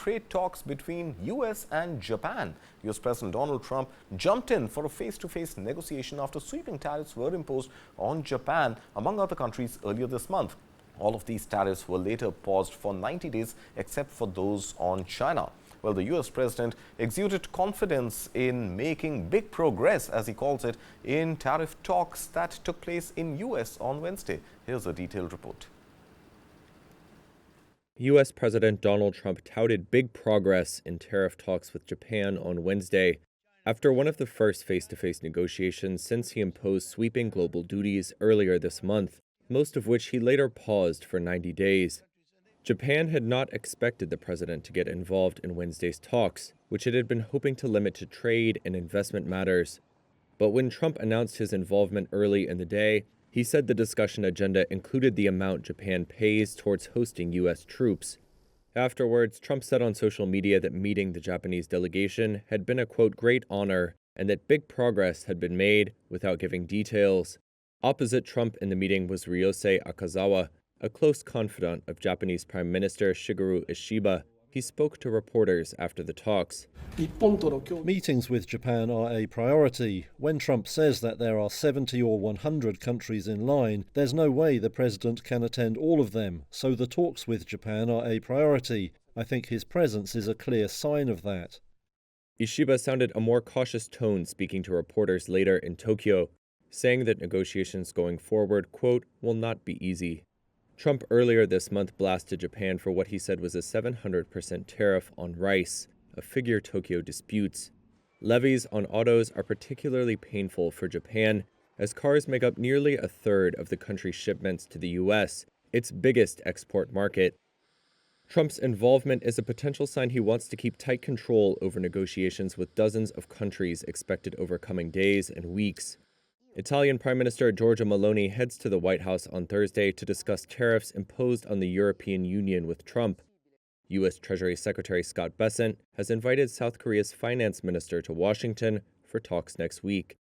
trade talks between US and Japan. US President Donald Trump jumped in for a face-to-face negotiation after sweeping tariffs were imposed on Japan, among other countries, earlier this month. All of these tariffs were later paused for 90 days, except for those on China. Well, the US president exuded confidence in making big progress, as he calls it, in tariff talks that took place in US on Wednesday. Here's a detailed report. U.S. President Donald Trump touted big progress in tariff talks with Japan on Wednesday, after one of the first face-to-face negotiations since he imposed sweeping global duties earlier this month, most of which he later paused for 90 days. Japan had not expected the president to get involved in Wednesday's talks, which it had been hoping to limit to trade and investment matters. But when Trump announced his involvement early in the day, he said the discussion agenda included the amount Japan pays towards hosting U.S. troops. Afterwards, Trump said on social media that meeting the Japanese delegation had been a, quote, great honor, and that big progress had been made without giving details. Opposite Trump in the meeting was Ryosei Akazawa, a close confidant of Japanese Prime Minister Shigeru Ishiba. He spoke to reporters after the talks. Meetings with Japan are a priority. When Trump says that there are 70 or 100 countries in line, there's no way the president can attend all of them. So the talks with Japan are a priority. I think his presence is a clear sign of that. Ishiba sounded a more cautious tone speaking to reporters later in Tokyo, saying that negotiations going forward, quote, will not be easy. Trump earlier this month blasted Japan for what he said was a 700% tariff on rice, a figure Tokyo disputes. Levies on autos are particularly painful for Japan, as cars make up nearly a third of the country's shipments to the U.S., its biggest export market. Trump's involvement is a potential sign he wants to keep tight control over negotiations with dozens of countries expected over coming days and weeks. Italian Prime Minister Giorgia Meloni heads to the White House on Thursday to discuss tariffs imposed on the European Union with Trump. U.S. Treasury Secretary Scott Bessent has invited South Korea's finance minister to Washington for talks next week.